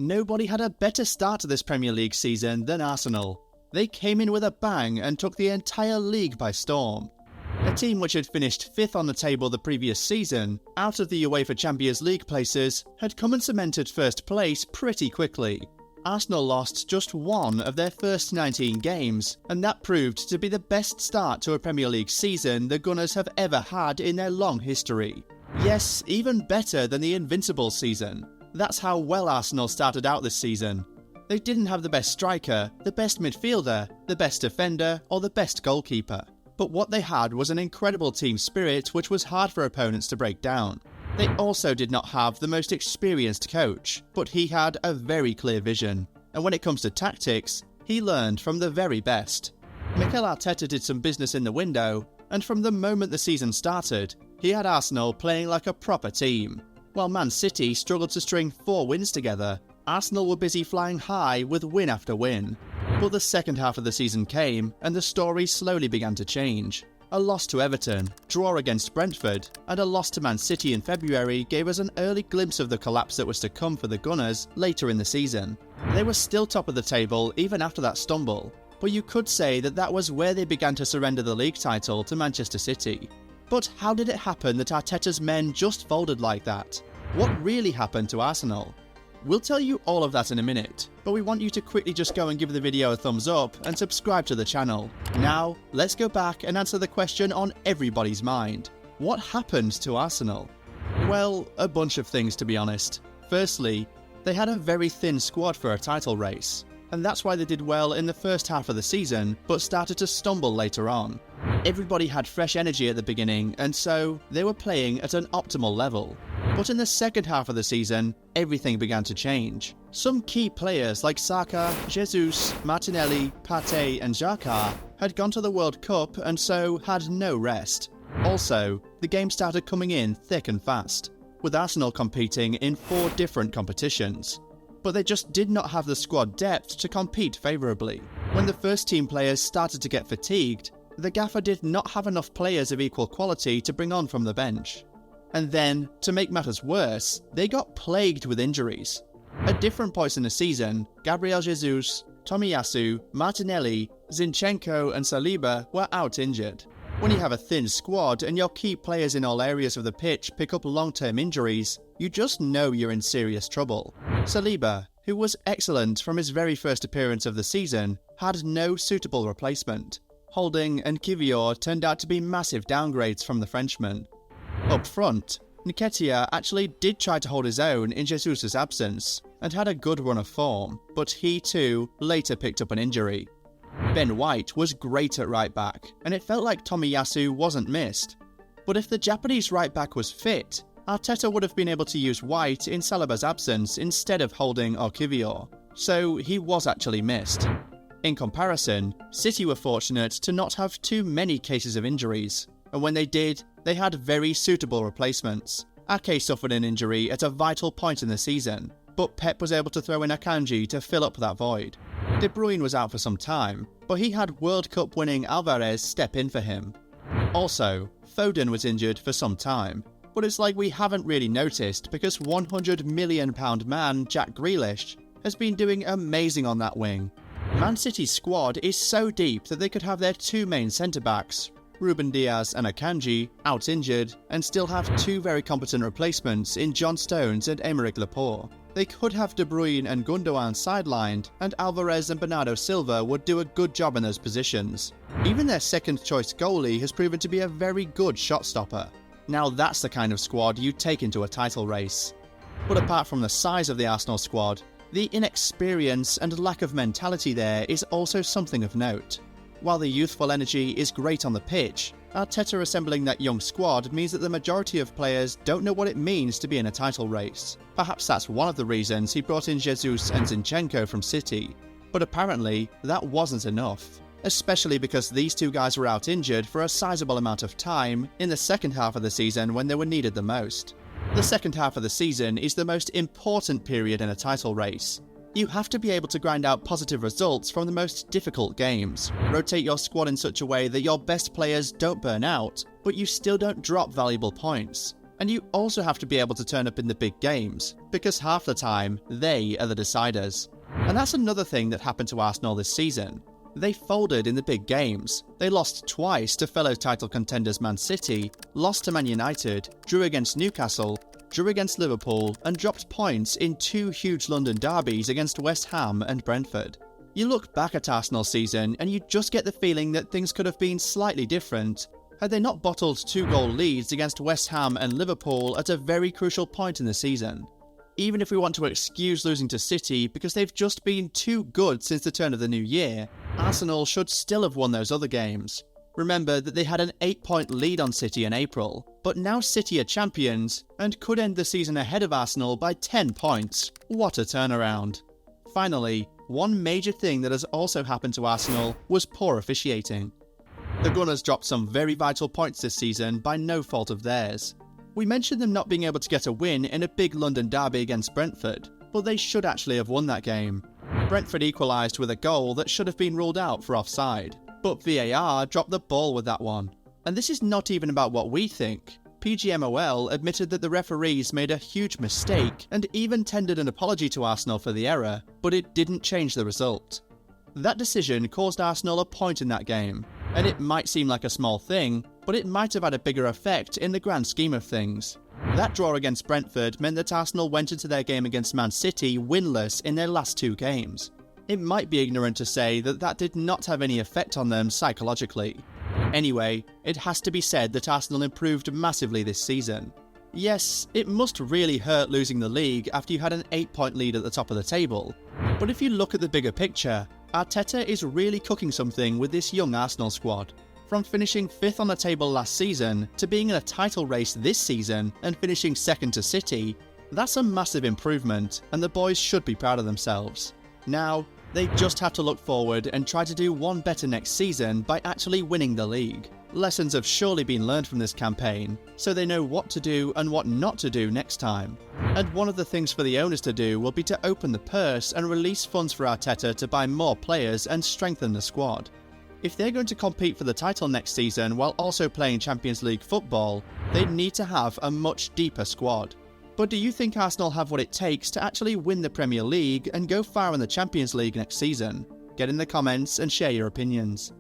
Nobody had a better start to this Premier League season than Arsenal. They came in with a bang and took the entire league by storm. A team which had finished 5th on the table the previous season, out of the UEFA Champions League places, had come and cemented first place pretty quickly. Arsenal lost just one of their first 19 games, and that proved to be the best start to a Premier League season the Gunners have ever had in their long history. Yes, even better than the Invincible season. That's how well Arsenal started out this season. They didn't have the best striker, the best midfielder, the best defender, or the best goalkeeper. But what they had was an incredible team spirit which was hard for opponents to break down. They also did not have the most experienced coach, but he had a very clear vision. And when it comes to tactics, he learned from the very best. Mikel Arteta did some business in the window, and from the moment the season started, he had Arsenal playing like a proper team. While Man City struggled to string 4 wins together, Arsenal were busy flying high with win after win. But the second half of the season came, and the story slowly began to change. A loss to Everton, draw against Brentford, and a loss to Man City in February gave us an early glimpse of the collapse that was to come for the Gunners later in the season. They were still top of the table even after that stumble, but you could say that that was where they began to surrender the league title to Manchester City. But how did it happen that Arteta's men just folded like that? What really happened to Arsenal? We'll tell you all of that in a minute, but we want you to quickly just go and give the video a thumbs up and subscribe to the channel. Now, let's go back and answer the question on everybody's mind. What happened to Arsenal? Well, a bunch of things to be honest. Firstly, they had a very thin squad for a title race, and that's why they did well in the first half of the season, but started to stumble later on. Everybody had fresh energy at the beginning, and so they were playing at an optimal level. But in the second half of the season, everything began to change. Some key players like Saka, Jesus, Martinelli, Partey and Xhaka had gone to the World Cup and so had no rest. Also, the game started coming in thick and fast, with Arsenal competing in 4 different competitions. But they just did not have the squad depth to compete favourably. When the first team players started to get fatigued, the gaffer did not have enough players of equal quality to bring on from the bench. And then, to make matters worse, they got plagued with injuries. At different points in the season, Gabriel Jesus, Tomiyasu, Martinelli, Zinchenko and Saliba were out injured. When you have a thin squad and your key players in all areas of the pitch pick up long-term injuries, you just know you're in serious trouble. Saliba, who was excellent from his very first appearance of the season, had no suitable replacement. Holding and Kivior turned out to be massive downgrades from the Frenchman. Up front, Nketiah actually did try to hold his own in Jesus' absence, and had a good run of form, but he too later picked up an injury. Ben White was great at right back, and it felt like Tomiyasu wasn't missed. But if the Japanese right back was fit, Arteta would have been able to use White in Saliba's absence instead of Holding or Kivior, so he was actually missed. In comparison, City were fortunate to not have too many cases of injuries, and when they did, they had very suitable replacements. Ake suffered an injury at a vital point in the season, but Pep was able to throw in Akanji to fill up that void. De Bruyne was out for some time, but he had World Cup winning Alvarez step in for him. Also, Foden was injured for some time, but it's like we haven't really noticed because £100 million man Jack Grealish has been doing amazing on that wing. Man City's squad is so deep that they could have their 2 main centre-backs, Ruben Diaz and Akanji, out injured, and still have 2 very competent replacements in John Stones and Aymeric Laporte. They could have De Bruyne and Gundogan sidelined, and Alvarez and Bernardo Silva would do a good job in those positions. Even their second choice goalie has proven to be a very good shot stopper. Now that's the kind of squad you take into a title race. But apart from the size of the Arsenal squad, the inexperience and lack of mentality there is also something of note. While the youthful energy is great on the pitch, Arteta assembling that young squad means that the majority of players don't know what it means to be in a title race. Perhaps that's one of the reasons he brought in Jesus and Zinchenko from City. But apparently, that wasn't enough. Especially because these 2 guys were out injured for a sizable amount of time in the second half of the season when they were needed the most. The second half of the season is the most important period in a title race. You have to be able to grind out positive results from the most difficult games, rotate your squad in such a way that your best players don't burn out, but you still don't drop valuable points, And you also have to be able to turn up in the big games, because half the time, they are the deciders. And that's another thing that happened to Arsenal this season. They folded in the big games. They lost twice to fellow title contenders Man City, lost to Man United, drew against Newcastle, drew against Liverpool, and dropped points in 2 huge London derbies against West Ham and Brentford. You look back at Arsenal's season and you just get the feeling that things could have been slightly different had they not bottled 2-goal leads against West Ham and Liverpool at a very crucial point in the season. Even if we want to excuse losing to City because they've just been too good since the turn of the new year, Arsenal should still have won those other games. Remember that they had an 8-point lead on City in April, but now City are champions and could end the season ahead of Arsenal by 10 points. What a turnaround. Finally, one major thing that has also happened to Arsenal was poor officiating. The Gunners dropped some very vital points this season by no fault of theirs. We mentioned them not being able to get a win in a big London derby against Brentford, but they should actually have won that game. Brentford equalised with a goal that should have been ruled out for offside, but VAR dropped the ball with that one. And this is not even about what we think. PGMOL admitted that the referees made a huge mistake and even tendered an apology to Arsenal for the error, but it didn't change the result. That decision caused Arsenal a point in that game, and it might seem like a small thing, but it might have had a bigger effect in the grand scheme of things. That draw against Brentford meant that Arsenal went into their game against Man City winless in their last 2 games. It might be ignorant to say that that did not have any effect on them psychologically. Anyway, it has to be said that Arsenal improved massively this season. Yes, it must really hurt losing the league after you had an 8-point lead at the top of the table, but if you look at the bigger picture, Arteta is really cooking something with this young Arsenal squad. From finishing 5th on the table last season to being in a title race this season and finishing 2nd to City, that's a massive improvement and the boys should be proud of themselves. Now, they just have to look forward and try to do one better next season by actually winning the league. Lessons have surely been learned from this campaign, so they know what to do and what not to do next time. And one of the things for the owners to do will be to open the purse and release funds for Arteta to buy more players and strengthen the squad. If they're going to compete for the title next season while also playing Champions League football, they need to have a much deeper squad. But do you think Arsenal have what it takes to actually win the Premier League and go far in the Champions League next season? Get in the comments and share your opinions.